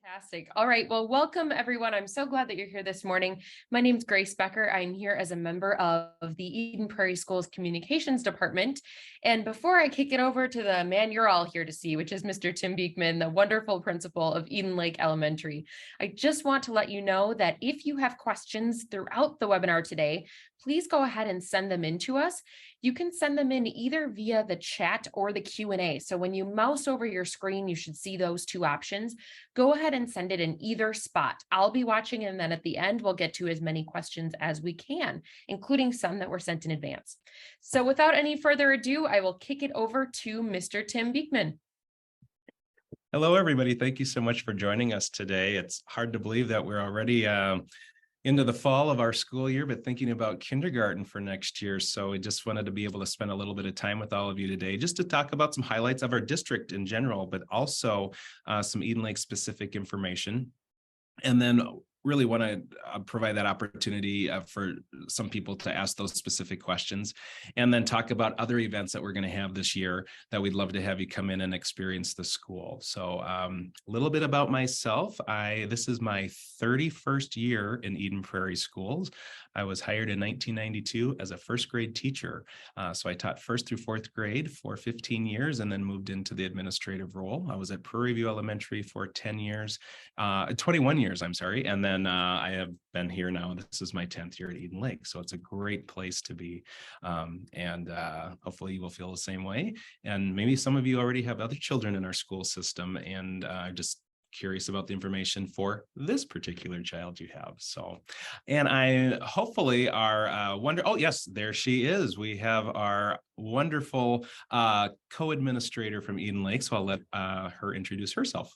Fantastic. All right. Well, welcome everyone. I'm so glad that you're here this morning. My name is Grace Becker. I'm here as a member of the Eden Prairie Schools Communications Department. And before I kick it over to the man you're all here to see, which is Mr. Tim Beekman, the wonderful principal of Eden Lake Elementary, I just want to let you know that if you have questions throughout the webinar today, please go ahead and send them in to us. You can send them in either via the chat or the Q&A. So when you mouse over your screen, you should see those two options. Go ahead and send it in either spot. I'll be watching, and then at the end, we'll get to as many questions as we can, including some that were sent in advance. So without any further ado, I will kick it over to Mr. Tim Beekman. Hello, everybody. Thank you so much for joining us today. It's hard to believe that we're already into the fall of our school year, but thinking about kindergarten for next year. So we just wanted to be able to spend a little bit of time with all of you today, just to talk about some highlights of our district in general, but also some Eden Lake specific information. And then really want to provide that opportunity for some people to ask those specific questions, and then talk about other events that we're going to have this year that we'd love to have you come in and experience the school. So a little bit about myself. This is my 31st year in Eden Prairie Schools. I was hired in 1992 as a first grade teacher. So I taught first through fourth grade for 15 years and then moved into the administrative role. I was at Prairie View Elementary for 21 years, I'm sorry. And then I have been here now. This is my 10th year at Eden Lake. So it's a great place to be. And hopefully you will feel the same way. And maybe some of you already have other children in our school system and just curious about the information for this particular child you have. So, and I hopefully our oh yes, there she is. We have our wonderful co-administrator from Eden Lake. So I'll let her introduce herself.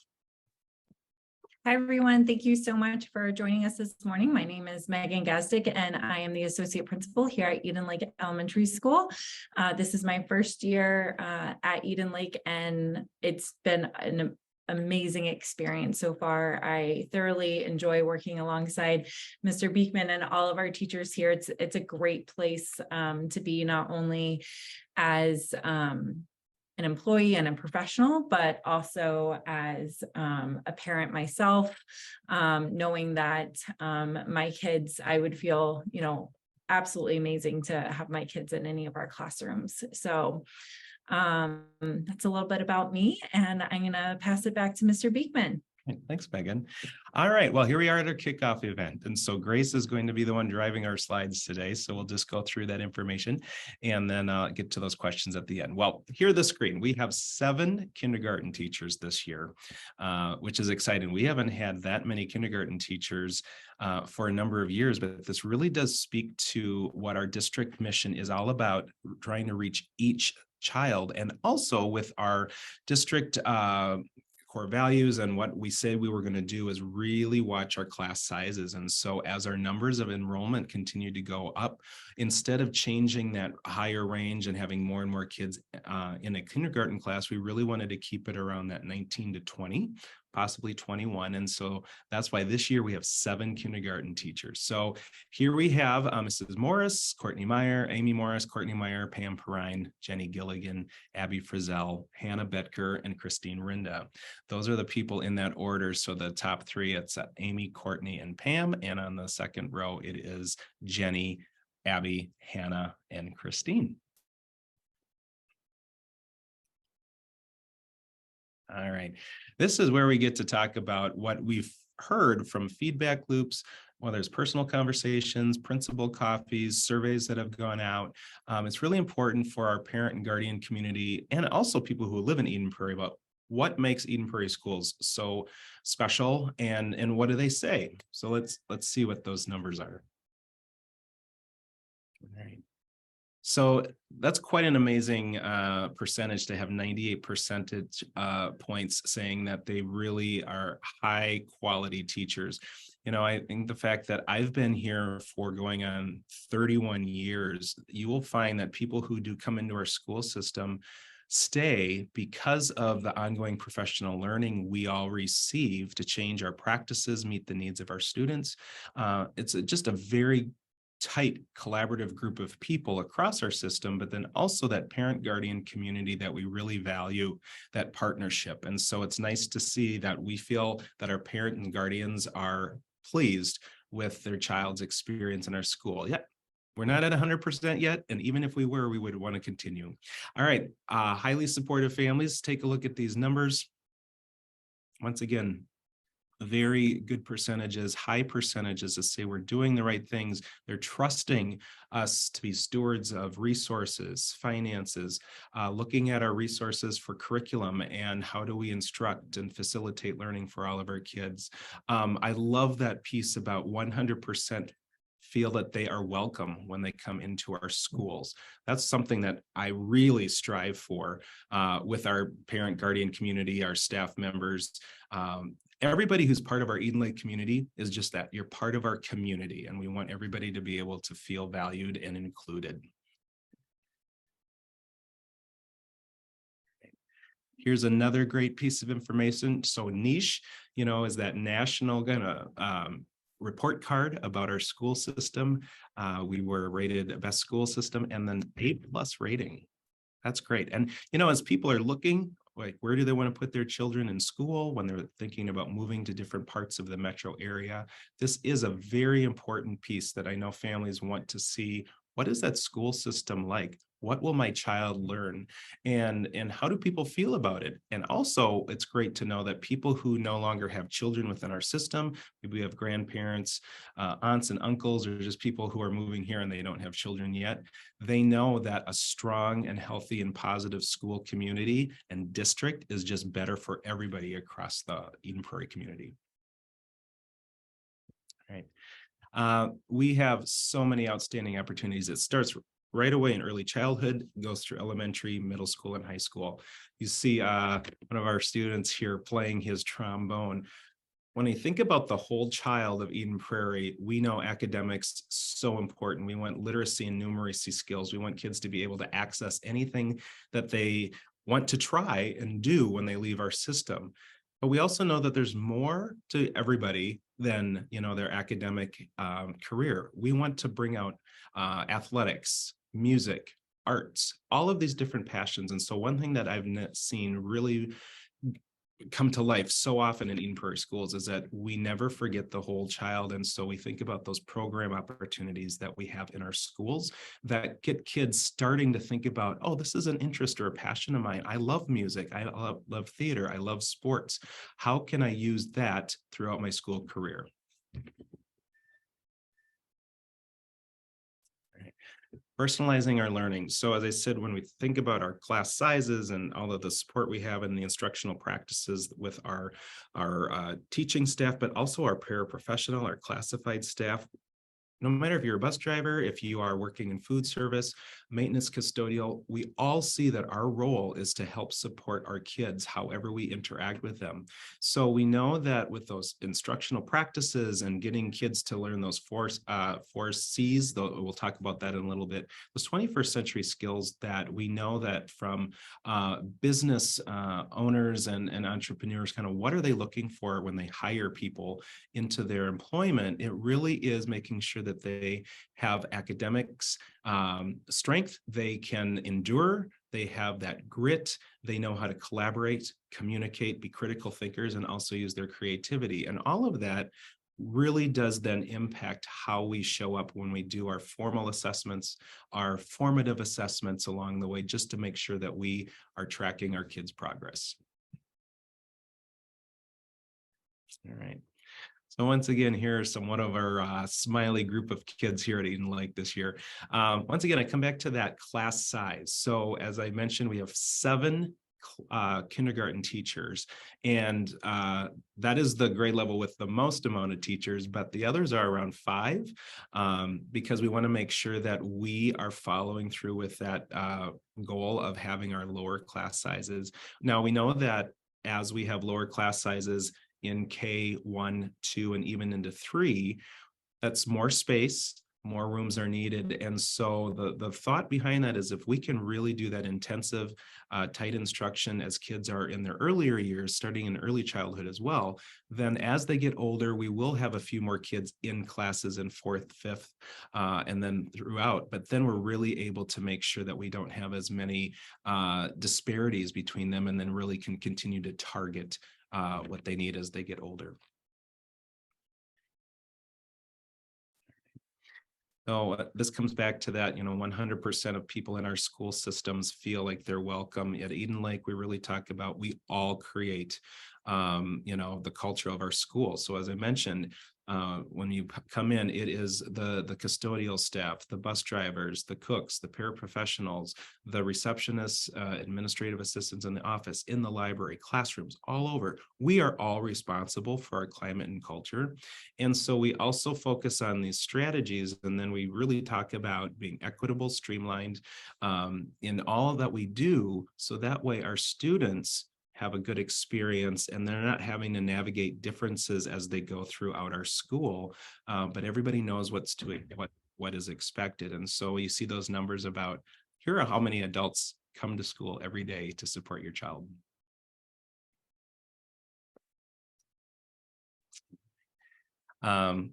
Hi, everyone. Thank you so much for joining us this morning. My name is Megan Gazdick, and I am the Associate Principal here at Eden Lake Elementary School. This is my first year at Eden Lake, and it's been an amazing experience so far. I thoroughly enjoy working alongside Mr. Beekman and all of our teachers here. It's a great place to be, not only as an employee and a professional, but also as a parent myself, knowing that my kids, I would feel, absolutely amazing to have my kids in any of our classrooms. So that's a little bit about me, and I'm going to pass it back to Mr. Beekman. Thanks, Megan. All right, well, here we are at our kickoff event. And so Grace is going to be the one driving our slides today. So we'll just go through that information and then get to those questions at the end. Well, here at the screen, we have 7 kindergarten teachers this year, which is exciting. We haven't had that many kindergarten teachers for a number of years, but this really does speak to what our district mission is all about, trying to reach each child, and also with our district core values and what we said we were going to do is really watch our class sizes. And so as our numbers of enrollment continue to go up, instead of changing that higher range and having more and more kids in a kindergarten class, we really wanted to keep it around that 19 to 20, possibly 21. And so that's why this year we have 7 kindergarten teachers. So here we have Mrs. Morris, Courtney Meyer, Amy Morris, Courtney Meyer, Pam Perrine, Jenny Gilligan, Abby Frizzell, Hannah Betker, and Christine Rinda. Those are the people in that order. So the top 3, it's Amy, Courtney, and Pam. And on the second row, it is Jenny, Abby, Hannah, and Christine. All right, this is where we get to talk about what we've heard from feedback loops, whether it's personal conversations, principal coffees, surveys that have gone out. It's really important for our parent and guardian community, and also people who live in Eden Prairie, about what makes Eden Prairie Schools so special, and what do they say? So let's see what those numbers are. All right. So that's quite an amazing percentage to have 98 percentage points saying that they really are high quality teachers. I think the fact that I've been here for going on 31 years, you will find that people who do come into our school system stay because of the ongoing professional learning we all receive to change our practices, meet the needs of our students. It's just a very tight collaborative group of people across our system, but then also that parent guardian community that we really value, that partnership. And so it's nice to see that we feel that our parent and guardians are pleased with their child's experience in our school. Yeah, we're not at 100% yet, and even if we were, we would want to continue. All right, highly supportive families, take a look at these numbers. Once again, very good percentages, high percentages to say we're doing the right things. They're trusting us to be stewards of resources, finances, looking at our resources for curriculum and how do we instruct and facilitate learning for all of our kids. I love that piece about 100% feel that they are welcome when they come into our schools. That's something that I really strive for with our parent guardian community, our staff members. Everybody who's part of our Eden Lake community is just that. You're part of our community, and we want everybody to be able to feel valued and included. Here's another great piece of information. So niche, is that national report card about our school system. We were rated best school system and then A+ rating. That's great. And, as people are looking, like, where do they want to put their children in school when they're thinking about moving to different parts of the metro area? This is a very important piece that I know families want to see. What is that school system like? What will my child learn? And how do people feel about it? And also, it's great to know that people who no longer have children within our system, maybe we have grandparents, aunts and uncles, or just people who are moving here and they don't have children yet, they know that a strong and healthy and positive school community and district is just better for everybody across the Eden Prairie community. All right. We have so many outstanding opportunities. It starts right away in early childhood, goes through elementary, middle school, and high school. You see one of our students here playing his trombone. When you think about the whole child of Eden Prairie, we know academics so important. We want literacy and numeracy skills. We want kids to be able to access anything that they want to try and do when they leave our system. But we also know that there's more to everybody than, their academic career. We want to bring out athletics, music, arts, all of these different passions. And so one thing that I've seen really come to life so often in Eden Prairie schools is that we never forget the whole child. And so we think about those program opportunities that we have in our schools that get kids starting to think about, oh, this is an interest or a passion of mine. I love music. I love theater. I love sports. How can I use that throughout my school career? Personalizing our learning. So as I said, when we think about our class sizes and all of the support we have in the instructional practices with our teaching staff, but also our paraprofessional, our classified staff, no matter if you're a bus driver, if you are working in food service, maintenance, custodial, we all see that our role is to help support our kids however we interact with them. So we know that with those instructional practices and getting kids to learn those four C's, though we'll talk about that in a little bit, those 21st century skills that we know that from business owners and entrepreneurs, kind of what are they looking for when they hire people into their employment? It really is making sure that they have academics strength, they can endure, they have that grit, they know how to collaborate, communicate, be critical thinkers, and also use their creativity. And all of that really does then impact how we show up when we do our formal assessments, our formative assessments along the way, just to make sure that we are tracking our kids' progress. All right. So once again, here are one of our smiley group of kids here at Eden Lake this year. Once again, I come back to that class size. So as I mentioned, we have 7 kindergarten teachers, and that is the grade level with the most amount of teachers, but the others are around 5 because we want to make sure that we are following through with that goal of having our lower class sizes. Now we know that as we have lower class sizes in K1, 2, and even into 3, that's more space, more rooms are needed. And so the thought behind that is if we can really do that intensive, tight instruction as kids are in their earlier years, starting in early childhood as well, then as they get older, we will have a few more kids in classes in fourth, fifth, and then throughout. But then we're really able to make sure that we don't have as many disparities between them, and then really can continue to target what they need as they get older. So this comes back to that, 100% of people in our school systems feel like they're welcome. At Eden Lake, we really talk about we all create, the culture of our school. So as I mentioned, when you come in, it is the custodial staff, the bus drivers, the cooks, the paraprofessionals, the receptionists, administrative assistants in the office, in the library, classrooms, all over. We are all responsible for our climate and culture. And so we also focus on these strategies, and then we really talk about being equitable, streamlined in all that we do, so that way our students have a good experience and they're not having to navigate differences as they go throughout our school, but everybody knows what is expected. And so you see those numbers about here are how many adults come to school every day to support your child.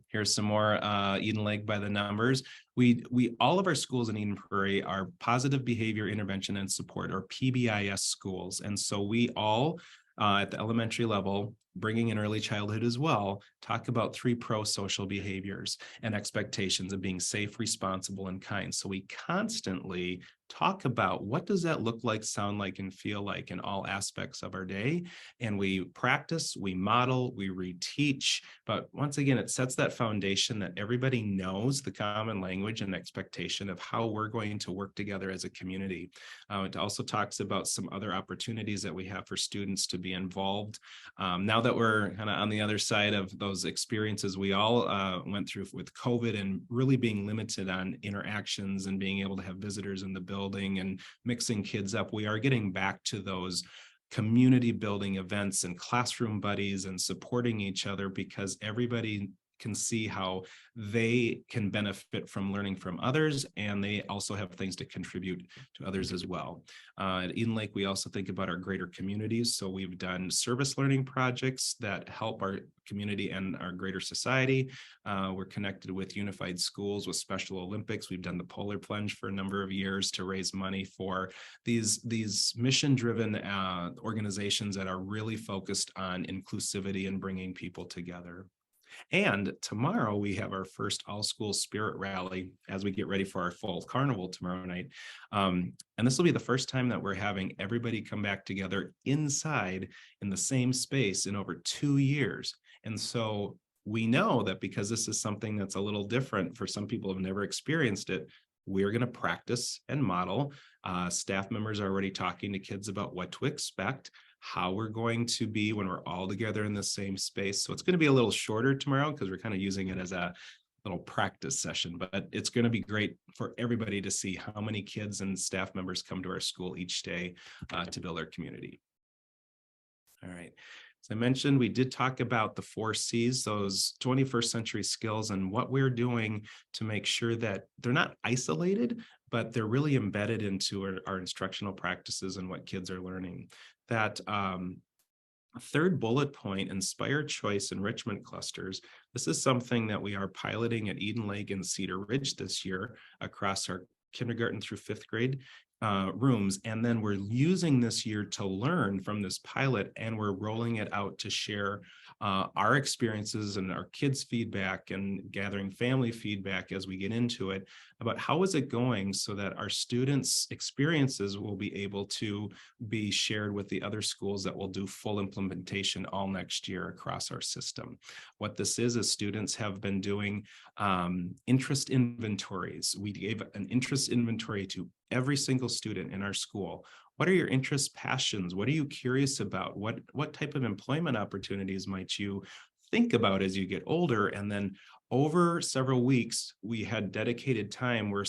Here's some more Eden Lake by the numbers. We all of our schools in Eden Prairie are positive behavior intervention and support, or PBIS schools. And so we all at the elementary level, bringing in early childhood as well, talk about 3 pro-social behaviors and expectations of being safe, responsible, and kind. So we constantly talk about what does that look like, sound like, and feel like in all aspects of our day. And we practice, we model, we reteach. But once again, it sets that foundation that everybody knows the common language and expectation of how we're going to work together as a community. It also talks about some other opportunities that we have for students to be involved. Now that we're kind of on the other side of those experiences we all went through with COVID and really being limited on interactions and being able to have visitors in the building and mixing kids up, we are getting back to those community building events and classroom buddies and supporting each other, because everybody can see how they can benefit from learning from others, and they also have things to contribute to others as well. At Eden Lake, we also think about our greater communities. So we've done service learning projects that help our community and our greater society. We're connected with Unified Schools with Special Olympics. We've done the Polar Plunge for a number of years to raise money for these mission-driven organizations that are really focused on inclusivity and bringing people together. And tomorrow we have our first all-school spirit rally as we get ready for our fall carnival tomorrow night. And this will be the first time that we're having everybody come back together inside in the same space in over 2 years. And so we know that because this is something that's a little different for some people who have never experienced it, we're going to practice and model. Staff members are already talking to kids about what to expect, how we're going to be when we're all together in the same space. So it's going to be a little shorter tomorrow because we're kind of using it as a little practice session, but it's going to be great for everybody to see how many kids and staff members come to our school each day to build our community. All right. As I mentioned, we did talk about the 4 C's, those 21st century skills, and what we're doing to make sure that they're not isolated, but they're really embedded into our instructional practices and what kids are learning. That third bullet point, inspire choice enrichment clusters. This is something that we are piloting at Eden Lake and Cedar Ridge this year across our kindergarten through 5th grade rooms. And then we're using this year to learn from this pilot, and we're rolling it out to share our experiences and our kids' feedback and gathering family feedback as we get into it about how is it going, so that our students' experiences will be able to be shared with the other schools that will do full implementation all next year across our system. What this is students have been doing interest inventories. We gave an interest inventory to every single student in our school. What are your interests, passions? What are you curious about? What type of employment opportunities might you think about as you get older? And then over several weeks, we had dedicated time where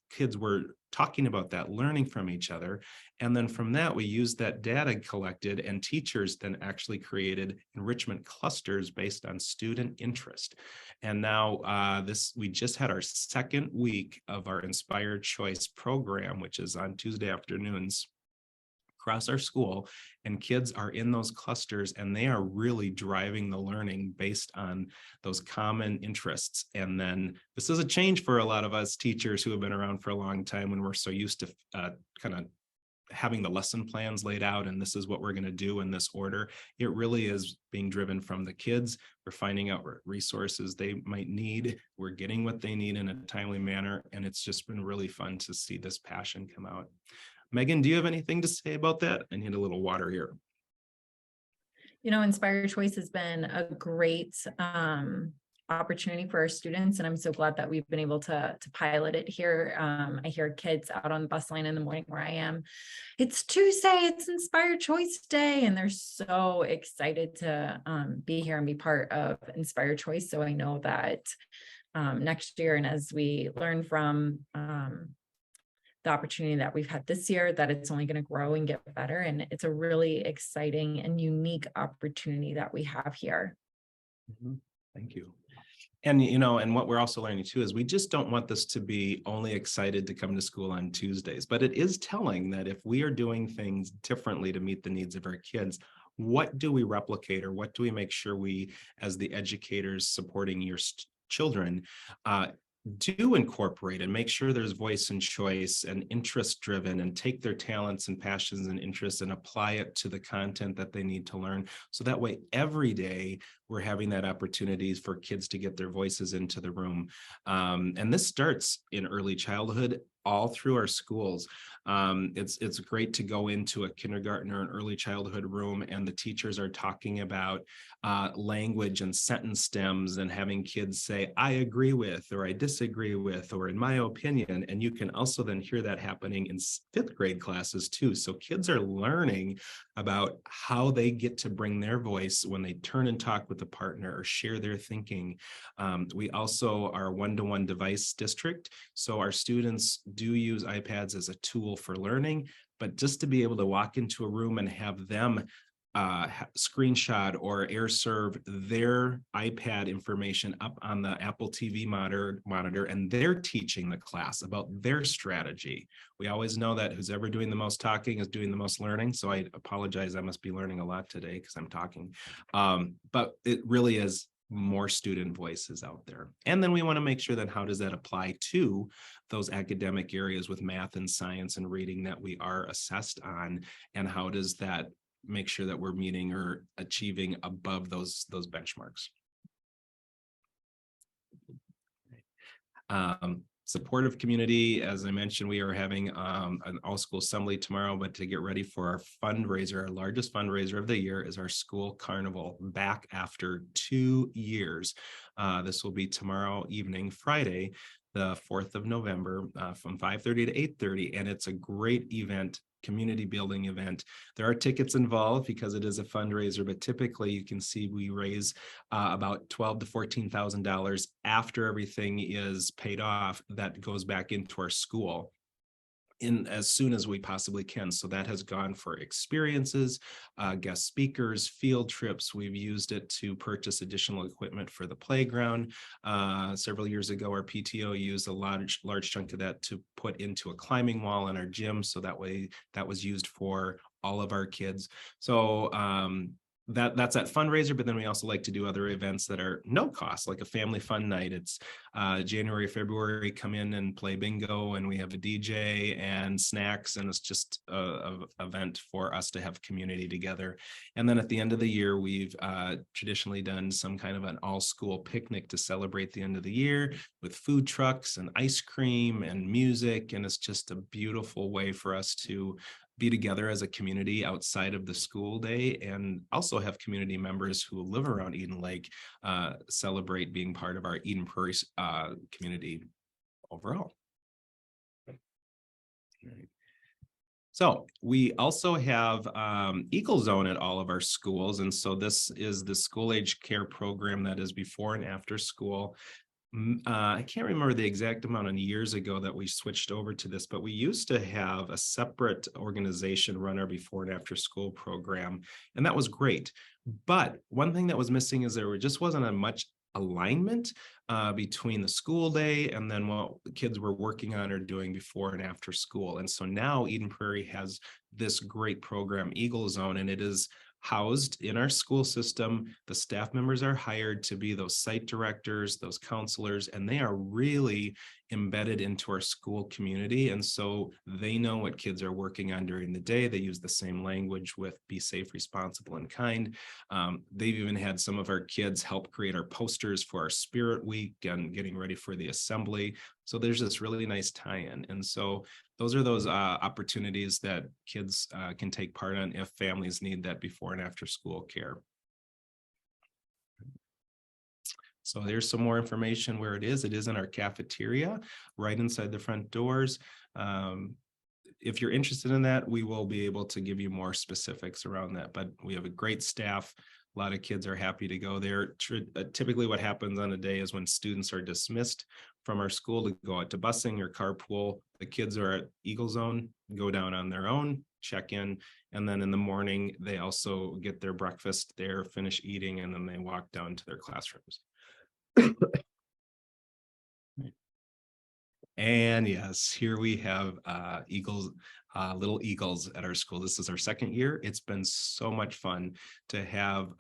kids were talking about that, learning from each other. And then from that, we used that data collected, and teachers then actually created enrichment clusters based on student interest. And now we just had our second week of our Inspired Choice program, which is on Tuesday afternoons across our school, and kids are in those clusters, and they are really driving the learning based on those common interests. And then this is a change for a lot of us teachers who have been around for a long time, when we're so used to kind of having the lesson plans laid out, and this is what we're going to do in this order. It really is being driven from the kids. We're finding out what resources they might need. We're getting what they need in a timely manner, and it's just been really fun to see this passion come out. Megan, do you have anything to say about that? I need a little water here. Inspired Choice has been a great opportunity for our students, and I'm so glad that we've been able to pilot it here. I hear kids out on the bus line in the morning where I am. It's Tuesday, it's Inspired Choice Day, and they're so excited to be here and be part of Inspired Choice. So I know that next year, and as we learn from the opportunity that we've had this year, that it's only going to grow and get better. And it's a really exciting and unique opportunity that we have here. Thank you. And, and what we're also learning too is we just don't want this to be only excited to come to school on Tuesdays, but it is telling that if we are doing things differently to meet the needs of our kids, what do we replicate, or what do we make sure we, as the educators supporting your children, do incorporate and make sure there's voice and choice and interest driven, and take their talents and passions and interests and apply it to the content that they need to learn. So that way, every day we're having that opportunities for kids to get their voices into the room. And this starts in early childhood all through our schools. It's great to go into a kindergarten or an early childhood room, and the teachers are talking about language and sentence stems, and having kids say, I agree with, or I disagree with, or in my opinion. And you can also then hear that happening in fifth grade classes too. So kids are learning about how they get to bring their voice when they turn and talk with a partner or share their thinking. We also are a one-to-one device district. So our students do use iPads as a tool for learning, but just to be able to walk into a room and have them screenshot or air serve their iPad information up on the Apple TV monitor, and they're teaching the class about their strategy. We always know that who's ever doing the most talking is doing the most learning. So I apologize. I must be learning a lot today because I'm talking. But it really is more student voices out there. And then we want to make sure that how does that apply to those academic areas with math and science and reading that we are assessed on, and how does that make sure that we're meeting or achieving above those benchmarks. Supportive community, as I mentioned, we are having an all-school assembly tomorrow, but to get ready for our fundraiser, our largest fundraiser of the year is our school carnival, back after 2 years. This will be tomorrow evening, Friday, the 4th of November, from 5:30 to 8:30, and it's a great event, community building event. There are tickets involved because it is a fundraiser, but typically you can see we raise about $12,000 to $14,000 after everything is paid off. That goes back into our school in as soon as we possibly can. So that has gone for experiences, guest speakers, field trips. We've used it to purchase additional equipment for the playground. Several years ago, our PTO used a large chunk of that to put into a climbing wall in our gym. So that way that was used for all of our kids. So that's that fundraiser, but then we also like to do other events that are no cost, like a family fun night. It's January, February, come in and play bingo, and we have a DJ and snacks, and it's just a event for us to have community together. And then at the end of the year, we've traditionally done some kind of an all-school picnic to celebrate the end of the year with food trucks and ice cream and music, and it's just a beautiful way for us to be together as a community outside of the school day, and also have community members who live around Eden Lake celebrate being part of our Eden Prairie community overall. So we also have Equal Zone at all of our schools. And so this is the school age care program that is before and after school. I can't remember the exact amount of years ago that we switched over to this, but we used to have a separate organization run our before and after school program, and that was great. But one thing that was missing is just wasn't a much alignment between the school day and then what the kids were working on or doing before and after school. And so now Eden Prairie has this great program, Eagle Zone, and it is housed in our school system. The staff members are hired to be those site directors, those counselors, and they are really embedded into our school community. And so they know what kids are working on during the day. They use the same language with be safe, responsible, and kind. They've even had some of our kids help create our posters for our Spirit Week and getting ready for the assembly. So there's this really nice tie-in. And so those are those opportunities that kids can take part in if families need that before and after school care. So there's some more information where it is. It is in our cafeteria, right inside the front doors. If you're interested in that, we will be able to give you more specifics around that. But we have a great staff. A lot of kids are happy to go there. Typically what happens on a day is when students are dismissed from our school to go out to busing or carpool, the kids are at Eagle Zone, go down on their own, check in, and then in the morning, they also get their breakfast there, finish eating, and then they walk down to their classrooms. And yes, here we have Eagles, little Eagles at our school. This is our second year. It's been so much fun to have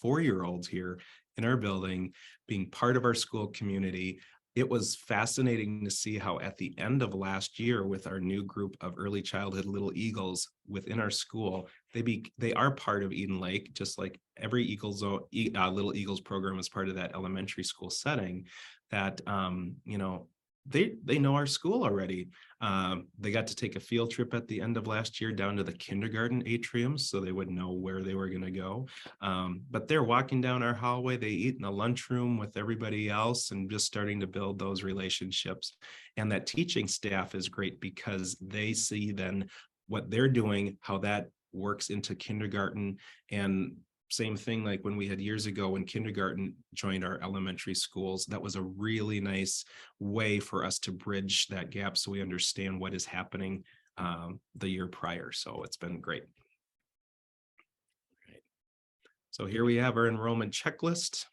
4-year-olds here in our building being part of our school community. It was fascinating to see how at the end of last year with our new group of early childhood little Eagles within our school, they are part of Eden Lake, just like every little Eagles program is part of that elementary school setting that, they know our school already. They got to take a field trip at the end of last year down to the kindergarten atrium so they would know where they were going to go. But they're walking down our hallway. They eat in the lunchroom with everybody else and just starting to build those relationships. And that teaching staff is great because they see then what they're doing, how that works into kindergarten. And same thing like when we had years ago when kindergarten joined our elementary schools, that was a really nice way for us to bridge that gap so we understand what is happening the year prior. So it's been great. Right. So here we have our enrollment checklist.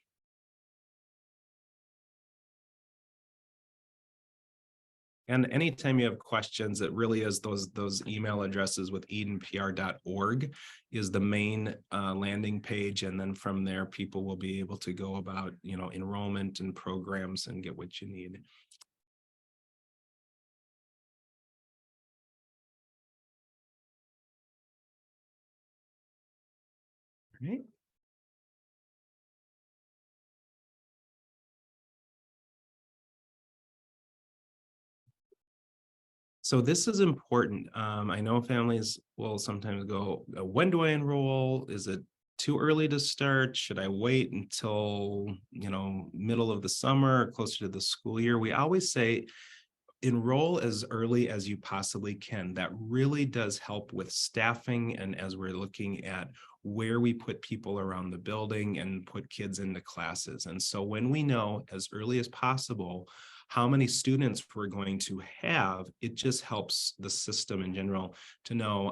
And anytime you have questions, it really is those email addresses with edenpr.org is the main landing page. And then from there, people will be able to go about, enrollment and programs and get what you need. All right. So this is important. I know families will sometimes go, when do I enroll? Is it too early to start? Should I wait until, middle of the summer or closer to the school year? We always say, enroll as early as you possibly can. That really does help with staffing. And as we're looking at where we put people around the building and put kids into classes. And so when we know as early as possible how many students we're going to have, it just helps the system in general to know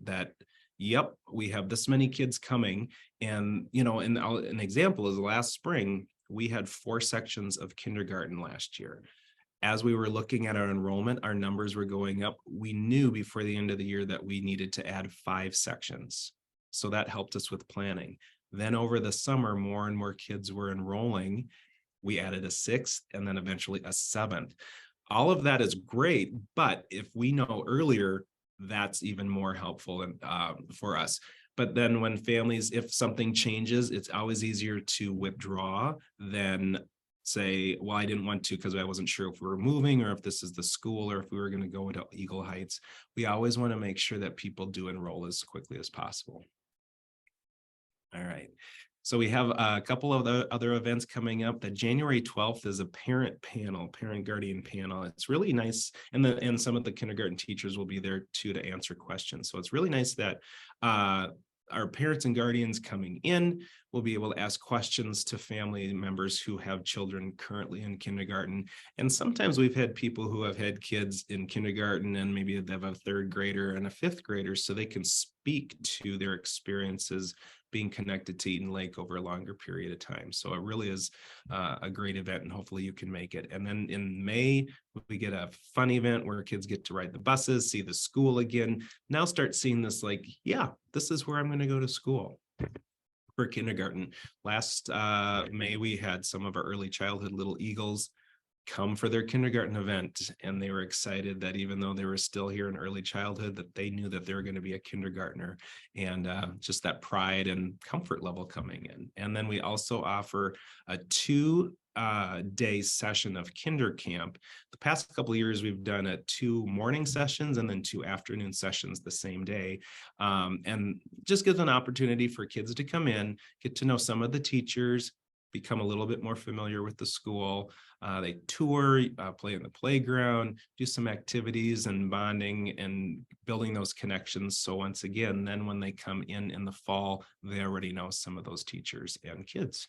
that, yep, we have this many kids coming. And, an example is last spring, we had 4 sections of kindergarten last year. As we were looking at our enrollment, our numbers were going up. We knew before the end of the year that we needed to add 5 sections. So that helped us with planning. Then over the summer, more and more kids were enrolling. We added a 6th and then eventually a 7th. All of that is great, but if we know earlier, that's even more helpful for us. But then when families, if something changes, it's always easier to withdraw than say, well, I didn't want to because I wasn't sure if we were moving or if this is the school or if we were going to go to Eagle Heights. We always want to make sure that people do enroll as quickly as possible. All right. So we have a couple of the other events coming up. The January 12th is a parent guardian panel. It's really nice. And some of the kindergarten teachers will be there too to answer questions. So it's really nice that our parents and guardians coming in will be able to ask questions to family members who have children currently in kindergarten. And sometimes we've had people who have had kids in kindergarten and maybe they have a third grader and a fifth grader, so they can speak to their experiences being connected to Eden Lake over a longer period of time. So it really is a great event, and hopefully you can make it. And then in May, we get a fun event where kids get to ride the buses, see the school again. Now start seeing this like, yeah, this is where I'm going to go to school for kindergarten. Last May, we had some of our early childhood little Eagles come for their kindergarten event, and they were excited that even though they were still here in early childhood, that they knew that they were going to be a kindergartner, and just that pride and comfort level coming in. And then we also offer a 2-day session of kinder camp. The past couple of years we've done 2 morning sessions and then 2 afternoon sessions the same day, and just gives an opportunity for kids to come in, get to know some of the teachers, become a little bit more familiar with the school. They tour, play in the playground, do some activities and bonding and building those connections. So once again, then when they come in the fall, they already know some of those teachers and kids.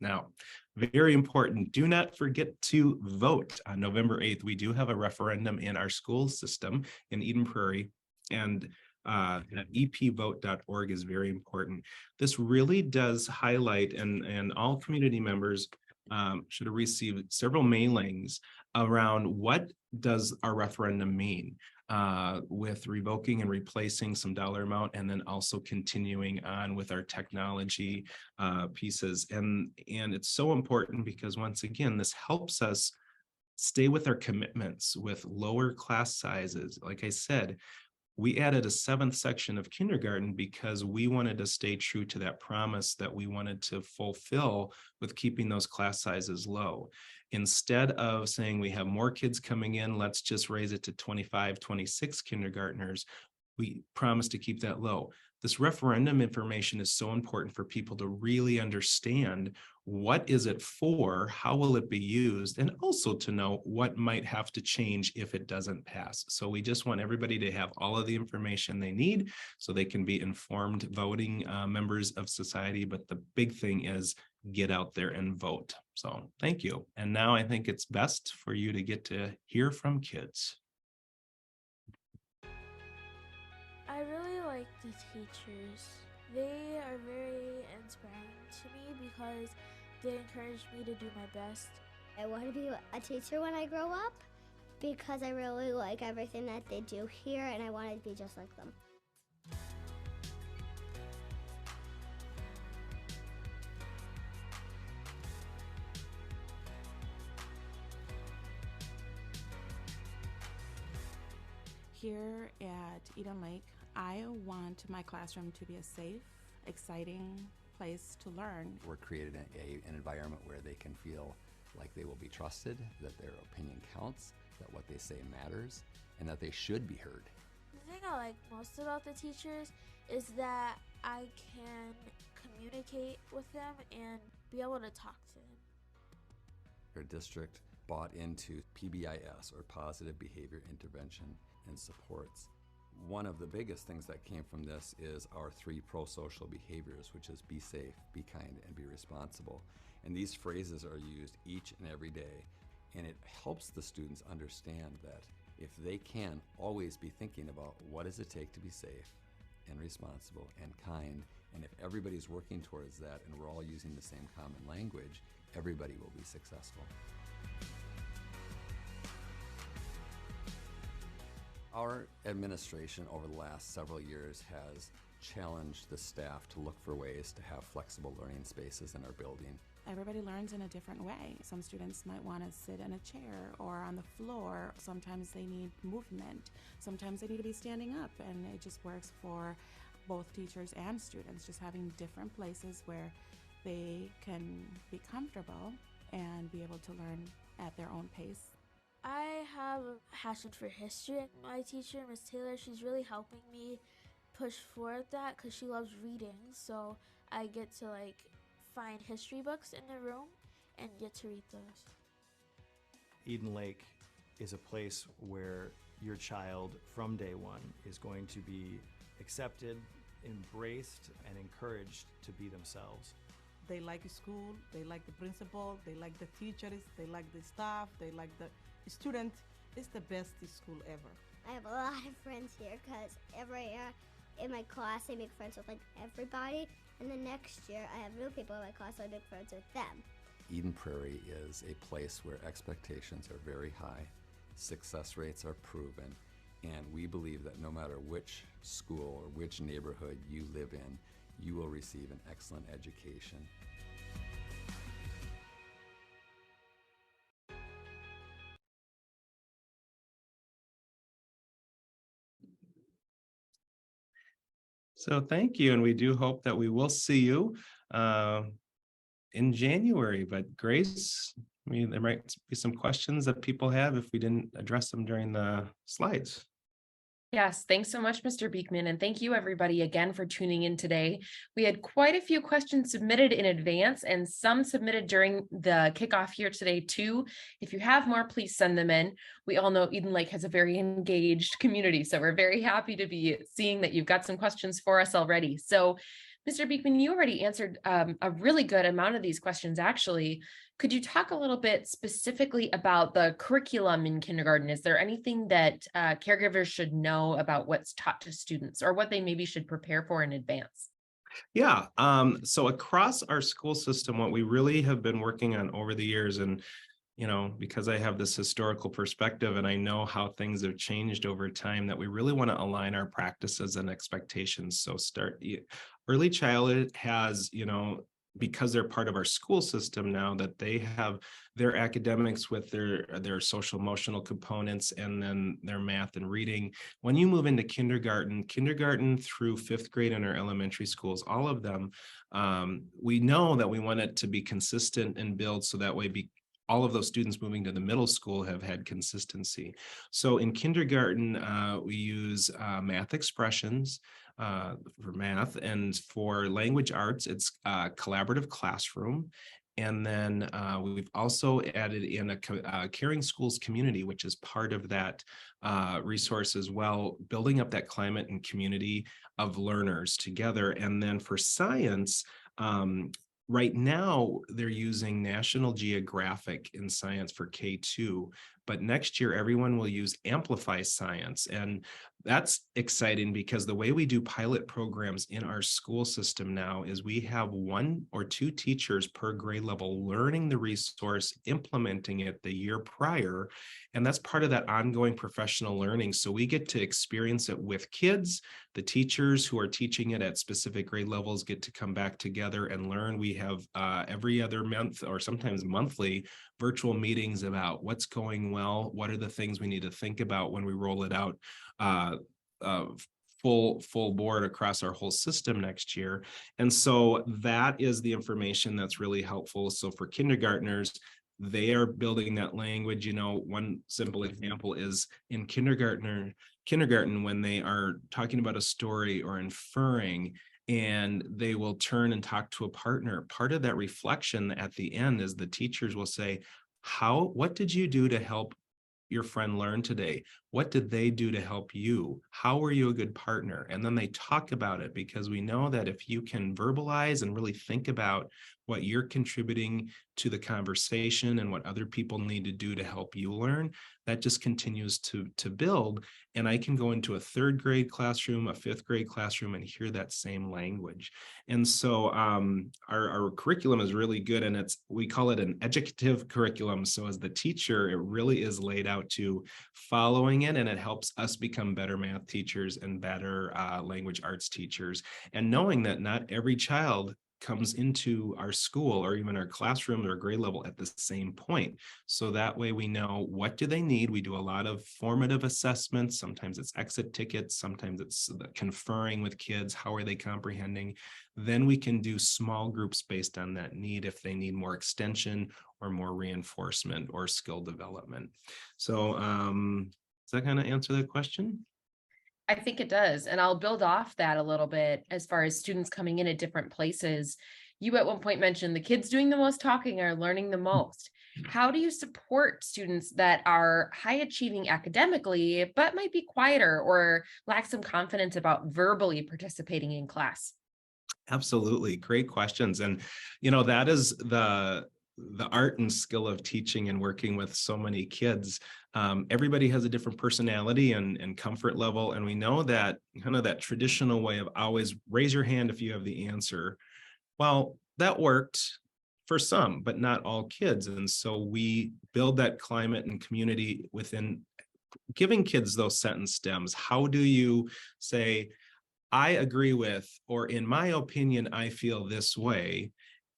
Now, very important, do not forget to vote. On November 8th, we do have a referendum in our school system in Eden Prairie, and epvote.org is very important. This really does highlight, and all community members should have received several mailings around what does our referendum mean, with revoking and replacing some dollar amount, and then also continuing on with our technology pieces. And it's so important because once again, this helps us stay with our commitments with lower class sizes. Like I said, we added a 7th section of kindergarten because we wanted to stay true to that promise that we wanted to fulfill with keeping those class sizes low. Instead of saying we have more kids coming in, let's just raise it to 25, 26 kindergartners, we promised to keep that low. This referendum information is so important for people to really understand what is it for, how will it be used, and also to know what might have to change if it doesn't pass. So we just want everybody to have all of the information they need so they can be informed voting members of society. But the big thing is get out there and vote. So thank you. And now I think it's best for you to get to hear from kids. I really like the teachers. They are very inspiring to me because they encourage me to do my best. I want to be a teacher when I grow up because I really like everything that they do here and I want to be just like them. Here at Eden Lake, I want my classroom to be a safe, exciting place to learn. We're creating an environment where they can feel like they will be trusted, that their opinion counts, that what they say matters, and that they should be heard. The thing I like most about the teachers is that I can communicate with them and be able to talk to them. Our district bought into PBIS, or Positive Behavior Intervention and Supports. One of the biggest things that came from this is our 3 pro-social behaviors, which is be safe, be kind, and be responsible. And these phrases are used each and every day, and it helps the students understand that if they can always be thinking about what does it take to be safe and responsible and kind, and if everybody's working towards that and we're all using the same common language, everybody will be successful. Our administration over the last several years has challenged the staff to look for ways to have flexible learning spaces in our building. Everybody learns in a different way. Some students might want to sit in a chair or on the floor. Sometimes they need movement. Sometimes they need to be standing up, and it just works for both teachers and students, just having different places where they can be comfortable and be able to learn at their own pace. I have a passion for history. My teacher, Miss Taylor, she's really helping me push forward that because she loves reading. So I get to find history books in the room and get to read those. Eden Lake is a place where your child from day one is going to be accepted, embraced, and encouraged to be themselves. They like school, they like the principal, they like the teachers, they like the staff, they like the student. It's the best school ever. I have a lot of friends here because every year in my class I make friends with like everybody, and the next year I have new people in my class, so I make friends with them. Eden Prairie is a place where expectations are very high, success rates are proven, and we believe that no matter which school or which neighborhood you live in, you will receive an excellent education. So thank you, and we do hope that we will see you in January. But Grace, I mean, there might be some questions that people have if we didn't address them during the slides. Yes, thanks so much, Mr. Beekman, and thank you everybody again for tuning in today. We had quite a few questions submitted in advance and some submitted during the kickoff here today too. If you have more, please send them in. We all know Eden Lake has a very engaged community, so we're very happy to be seeing that you've got some questions for us already. So, Mr. Beekman, you already answered a really good amount of these questions, actually. Could you talk a little bit specifically about the curriculum in kindergarten? Is there anything that caregivers should know about what's taught to students or what they maybe should prepare for in advance? Yeah, so across our school system, what we really have been working on over the years, and because I have this historical perspective and I know how things have changed over time, that we really want to align our practices and expectations. So early childhood has, because they're part of our school system now, that they have their academics with their social emotional components and then their math and reading. When you move into kindergarten through fifth grade in our elementary schools, all of them, we know that we want it to be consistent and build so that way all of those students moving to the middle school have had consistency. So in kindergarten, we use math expressions for math, and for language arts, it's a collaborative classroom. And then we've also added in a Caring Schools community, which is part of that resource as well, building up that climate and community of learners together. And then for science, right now, they're using National Geographic in science for K2, but next year, everyone will use Amplify Science. And that's exciting because the way we do pilot programs in our school system now is we have 1 or 2 teachers per grade level learning the resource, implementing it the year prior. And that's part of that ongoing professional learning. So we get to experience it with kids. The teachers who are teaching it at specific grade levels get to come back together and learn. We have every other month or sometimes monthly virtual meetings about what's going well, what are the things we need to think about when we roll it out full board across our whole system next year. And so that is the information that's really helpful. So for kindergartners, they are building that language. One simple example is in kindergarten when they are talking about a story or inferring, and they will turn and talk to a partner. Part of that reflection at the end is the teachers will say, what did you do to help your friend learn today? What did they do to help you? How were you a good partner? And then they talk about it, because we know that if you can verbalize and really think about what you're contributing to the conversation and what other people need to do to help you learn, that just continues to build. And I can go into a 3rd grade classroom, a 5th grade classroom, and hear that same language. And so our curriculum is really good, and we call it an educative curriculum. So as the teacher, it really is laid out to following it, and it helps us become better math teachers and better language arts teachers. And knowing that not every child comes into our school or even our classroom or grade level at the same point. So that way we know, what do they need? We do a lot of formative assessments. Sometimes it's exit tickets. Sometimes it's conferring with kids. How are they comprehending? Then we can do small groups based on that need if they need more extension or more reinforcement or skill development. So does that kind of answer the question? I think it does. And I'll build off that a little bit as far as students coming in at different places. You at one point mentioned the kids doing the most talking are learning the most. How do you support students that are high achieving academically, but might be quieter or lack some confidence about verbally participating in class? Absolutely. Great questions. And, that is the art and skill of teaching and working with so many kids. Everybody has a different personality and comfort level. And we know that kind of that traditional way of always raise your hand if you have the answer. Well, that worked for some, but not all kids. And so we build that climate and community within giving kids those sentence stems. How do you say, I agree with, or in my opinion, I feel this way?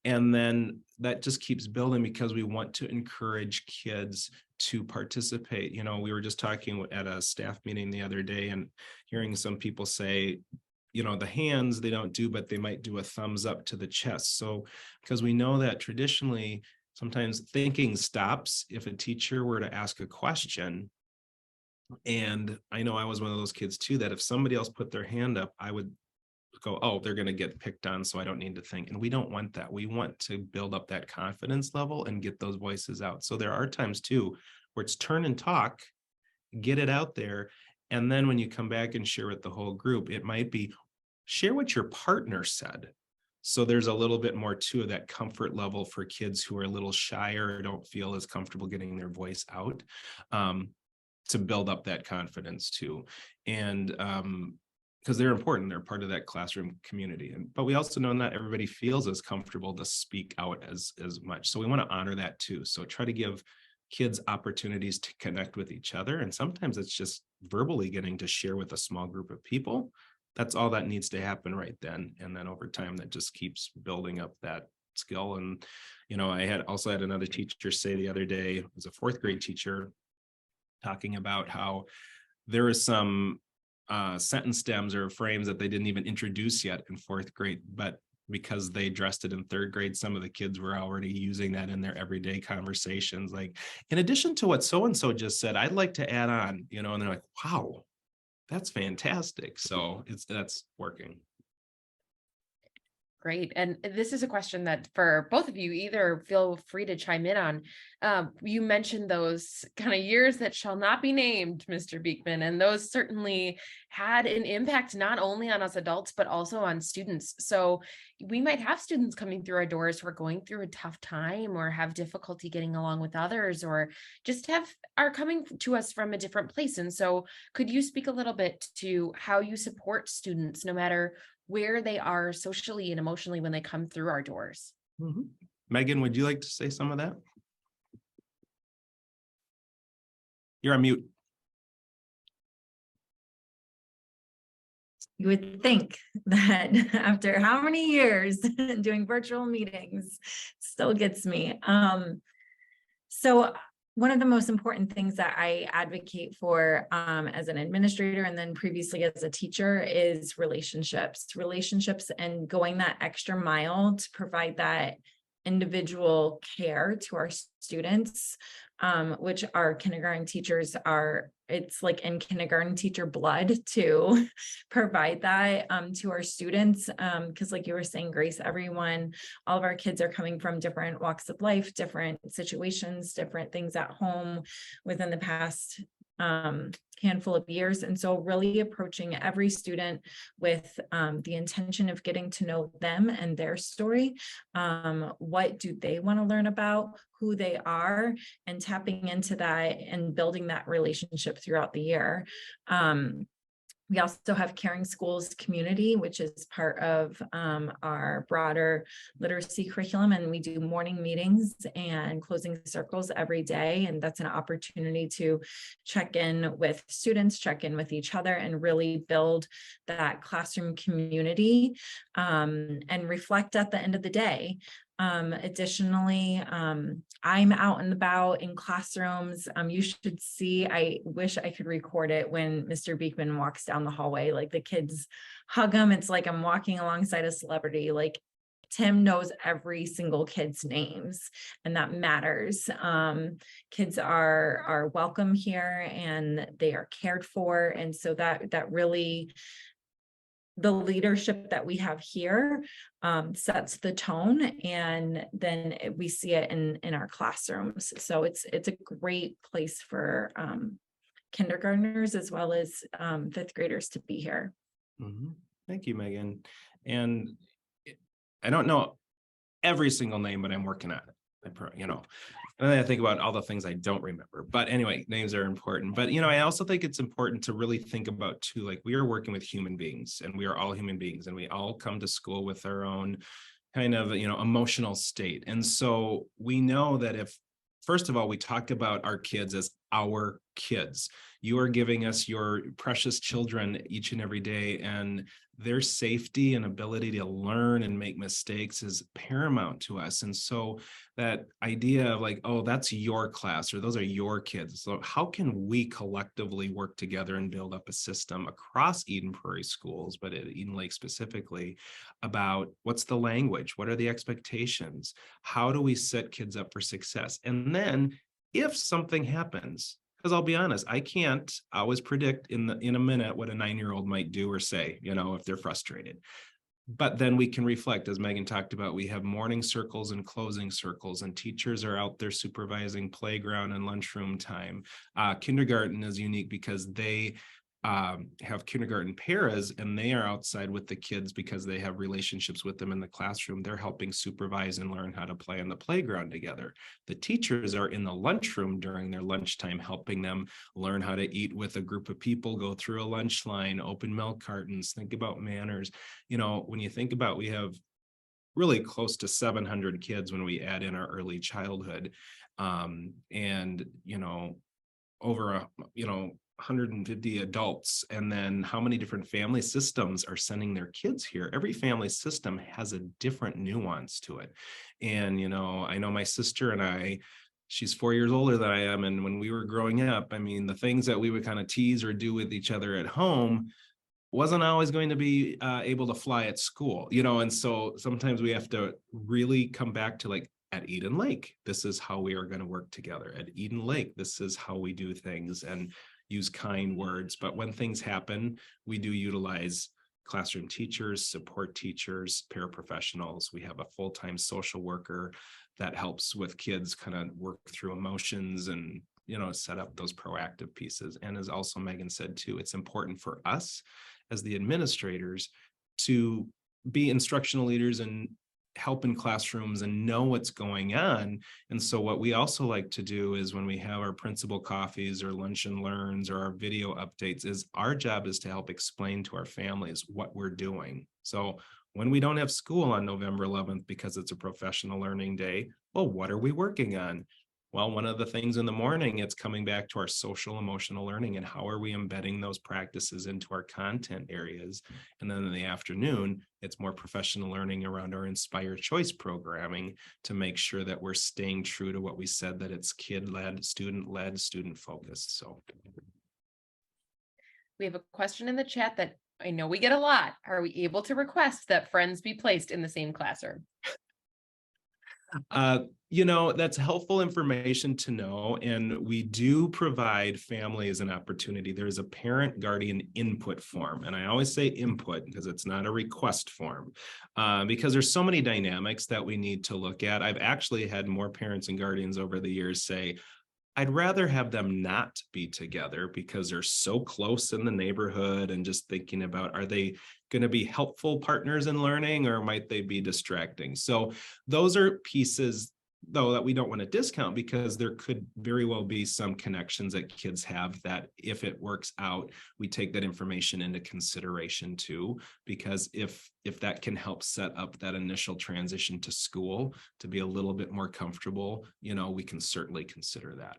And then that just keeps building because we want to encourage kids to participate. We were just talking at a staff meeting the other day and hearing some people say, the hands they don't do, but they might do a thumbs up to the chest. So because we know that traditionally, sometimes thinking stops if a teacher were to ask a question. And I know I was one of those kids too, that if somebody else put their hand up, I would go, oh, they're going to get picked on, so I don't need to think. And we don't want that. We want to build up that confidence level and get those voices out. So there are times too where it's turn and talk, get it out there. And then when you come back and share with the whole group, it might be share what your partner said. So there's a little bit more to that comfort level for kids who are a little shyer or don't feel as comfortable getting their voice out, to build up that confidence too. And because they're important, they're part of that classroom community. But we also know not everybody feels as comfortable to speak out as much. So we want to honor that too. So try to give kids opportunities to connect with each other. And sometimes it's just verbally getting to share with a small group of people. That's all that needs to happen right then. And then over time, that just keeps building up that skill. And, I had another teacher say the other day, it was a fourth grade teacher, talking about how there is some sentence stems or frames that they didn't even introduce yet in fourth grade, but because they addressed it in third grade, some of the kids were already using that in their everyday conversations. Like, in addition to what so-and-so just said, I'd like to add on, and they're like, wow, that's fantastic. So that's working. Great. And this is a question that for both of you, either feel free to chime in on. You mentioned those kind of years that shall not be named, Mr. Beekman, and those certainly had an impact not only on us adults, but also on students. So we might have students coming through our doors who are going through a tough time or have difficulty getting along with others, or just are coming to us from a different place. And so could you speak a little bit to how you support students, no matter where they are socially and emotionally when they come through our doors? Mm-hmm. Megan, would you like to say some of that? You're on mute. You would think that after how many years doing virtual meetings, still gets me. So one of the most important things that I advocate for as an administrator and then previously as a teacher is relationships and going that extra mile to provide that individual care to our students, which our kindergarten teachers it's like in kindergarten teacher blood to provide that to our students. Because like you were saying, Grace, all of our kids are coming from different walks of life, different situations, different things at home within the past handful of years. And so really approaching every student with the intention of getting to know them and their story. What do they want to learn about, who they are, and tapping into that and building that relationship throughout the year. We also have Caring Schools Community, which is part of our broader literacy curriculum. And we do morning meetings and closing circles every day. And that's an opportunity to check in with students, check in with each other, and really build that classroom community and reflect at the end of the day. Additionally, I'm out and about in classrooms. You should see, I wish I could record it when Mr. Beekman walks down the hallway, like the kids hug him. It's like I'm walking alongside a celebrity. Like Tim knows every single kid's names, and that matters. Kids are welcome here and they are cared for. And so that really the leadership that we have here sets the tone, and then we see it in our classrooms. So it's a great place for kindergartners as well as fifth graders to be here. Thank you, Megan. And I don't know every single name, but I'm working on it. And then I think about all the things I don't remember. But anyway, names are important. But, I also think it's important to really think about too, like we are working with human beings, and we are all human beings, and we all come to school with our own kind of, emotional state. And so we know that if, first of all, we talk about our kids as our kids. You are giving us your precious children each and every day, and their safety and ability to learn and make mistakes is paramount to us. And so that idea of like, oh, that's your class, or those are your kids. So how can we collectively work together and build up a system across Eden Prairie schools, but at Eden Lake specifically, about what's the language? What are the expectations? How do we set kids up for success? And then if something happens, because I'll be honest, I can't always predict in a minute what a 9-year-old might do or say, if they're frustrated. But then we can reflect, as Megan talked about, we have morning circles and closing circles, and teachers are out there supervising playground and lunchroom time. Kindergarten is unique because they have kindergarten paras, and they are outside with the kids because they have relationships with them in the classroom. They're helping supervise and learn how to play on the playground together. The teachers are in the lunchroom during their lunchtime, helping them learn how to eat with a group of people, go through a lunch line, open milk cartons, think about manners. When you think about, we have really close to 700 kids when we add in our early childhood, and over 150 adults, and then how many different family systems are sending their kids here. Every family system has a different nuance to it. And I know my sister and she's 4 years older than I am, and when we were growing up, the things that we would kind of tease or do with each other at home wasn't always going to be able to fly at school, and so sometimes we have to really come back to like, at Eden Lake, this is how we are going to work together. At Eden Lake, this is how we do things, and use kind words. But when things happen, we do utilize classroom teachers, support teachers, paraprofessionals. We have a full-time social worker that helps with kids kind of work through emotions and, set up those proactive pieces. And as also Megan said too, it's important for us as the administrators to be instructional leaders and help in classrooms and know what's going on. And so what we also like to do is when we have our principal coffees or lunch and learns or our video updates, is our job is to help explain to our families what we're doing. So when we don't have school on November 11th because it's a professional learning day, well, what are we working on? Well, one of the things in the morning, it's coming back to our social emotional learning and how are we embedding those practices into our content areas. And then in the afternoon, it's more professional learning around our Inspired Choice programming to make sure that we're staying true to what we said, that it's kid-led, student-focused. So we have a question in the chat that I know we get a lot. Are we able to request that friends be placed in the same classroom? That's helpful information to know. And we do provide families an opportunity. There's a parent guardian input form. And I always say input because it's not a request form, because there's so many dynamics that we need to look at. I've actually had more parents and guardians over the years say, I'd rather have them not be together because they're so close in the neighborhood, and just thinking about, are they going to be helpful partners in learning or might they be distracting? So those are pieces, though, that we don't want to discount because there could very well be some connections that kids have that if it works out, we take that information into consideration too, because if that can help set up that initial transition to school to be a little bit more comfortable, we can certainly consider that.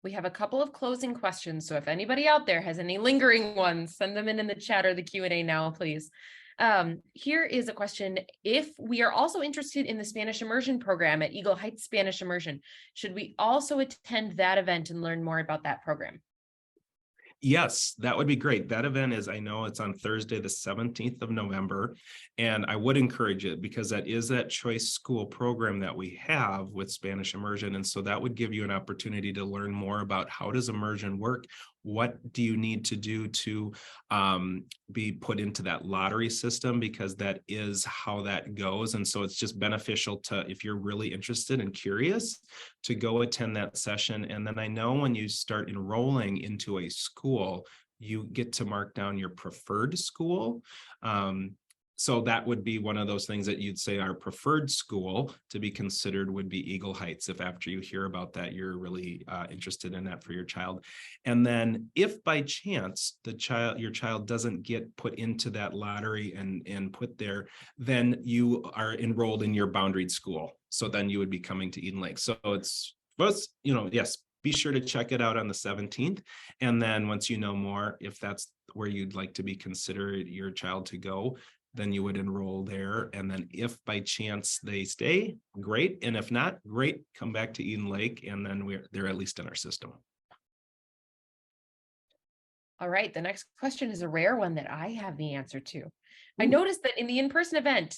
We have a couple of closing questions. So if anybody out there has any lingering ones, send them in the chat or the Q&A now, please. Here is a question. If we are also interested in the Spanish immersion program at Eagle Heights Spanish Immersion, should we also attend that event and learn more about that program? Yes, that would be great. That event is, I know it's on Thursday, the 17th of November, and I would encourage it because that is that choice school program that we have with Spanish immersion. And so that would give you an opportunity to learn more about how does immersion work? what do you need to do to be put into that lottery system, because that is how that goes. And so it's just beneficial to, if you're really interested and curious, to go attend that session. And then I know when you start enrolling into a school, you get to mark down your preferred school. So that would be one of those things that you'd say our preferred school to be considered would be Eagle Heights, if after you hear about that, you're really interested in that for your child. And then if by chance your child doesn't get put into that lottery and put there, then you are enrolled in your boundaried school. So then you would be coming to Eden Lake. So it's, yes, be sure to check it out on the 17th. And then once you know more, if that's where you'd like to be considered your child to go, then you would enroll there. And then if by chance they stay, great. And if not, great, come back to Eden Lake, and then they're at least in our system. All right, the next question is a rare one that I have the answer to. I Ooh. noticed that in the in-person event,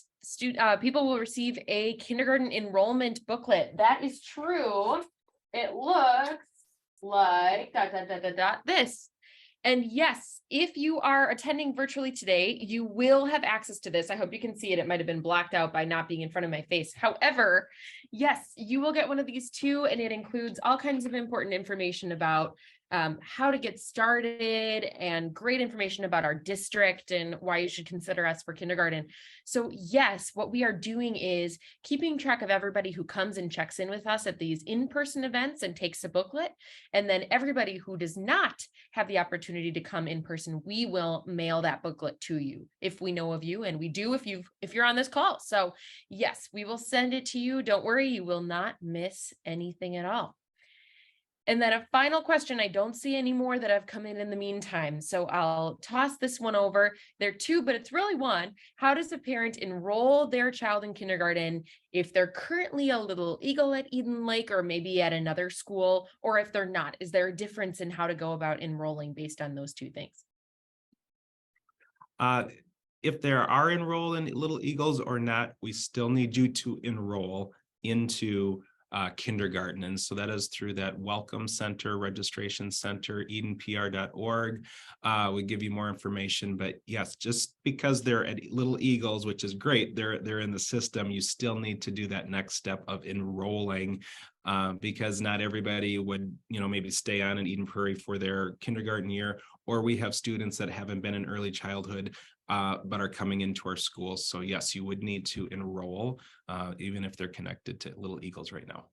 people will receive a kindergarten enrollment booklet. That is true. It looks like this. And yes, if you are attending virtually today, you will have access to this. I hope you can see it. It might have been blacked out by not being in front of my face. However, yes, you will get one of these too, and it includes all kinds of important information about how to get started and great information about our district and why you should consider us for kindergarten. So yes, what we are doing is keeping track of everybody who comes and checks in with us at these in-person events and takes a booklet. And then everybody who does not have the opportunity to come in person, we will mail that booklet to you if we know of you, and we do if you're on this call. So yes, we will send it to you. Don't worry, you will not miss anything at all. And then a final question, I don't see any more that have come in the meantime, so I'll toss this one over. There are two, but it's really one. How does a parent enroll their child in kindergarten if they're currently a Little Eagle at Eden Lake or maybe at another school, or if they're not? Is there a difference in how to go about enrolling based on those two things? If there are enrolled in Little Eagles or not, we still need you to enroll into kindergarten. And so that is through that Welcome Center, Registration Center, edenpr.org. We give you more information, but yes, just because they're at Little Eagles, which is great, they're in the system, you still need to do that next step of enrolling, because not everybody would, maybe stay on in Eden Prairie for their kindergarten year, or we have students that haven't been in early childhood but are coming into our schools. So yes, you would need to enroll, even if they're connected to Little Eagles right now.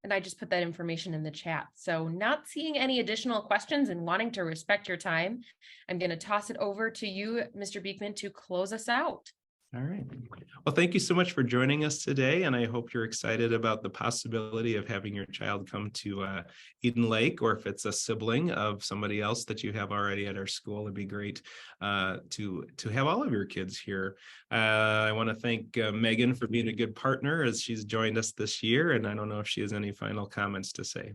And I just put that information in the chat. So not seeing any additional questions and wanting to respect your time, I'm going to toss it over to you, Mr. Beekman, to close us out. All right. Well, thank you so much for joining us today. And I hope you're excited about the possibility of having your child come to Eden Lake, or if it's a sibling of somebody else that you have already at our school, it'd be great to have all of your kids here. I want to thank Megan for being a good partner as she's joined us this year. And I don't know if she has any final comments to say.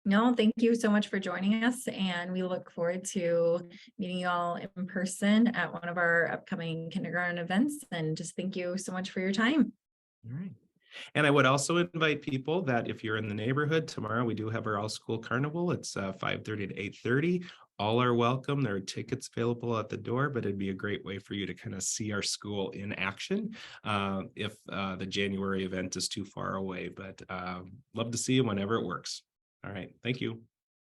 No, thank you so much for joining us, and we look forward to meeting you all in person at one of our upcoming kindergarten events. And just thank you so much for your time. All right. And I would also invite people that if you're in the neighborhood tomorrow, we do have our all school carnival. It's 5:30 to 8:30. All are welcome. There are tickets available at the door, but it'd be a great way for you to kind of see our school in action if the January event is too far away. But love to see you whenever it works. All right. Thank you.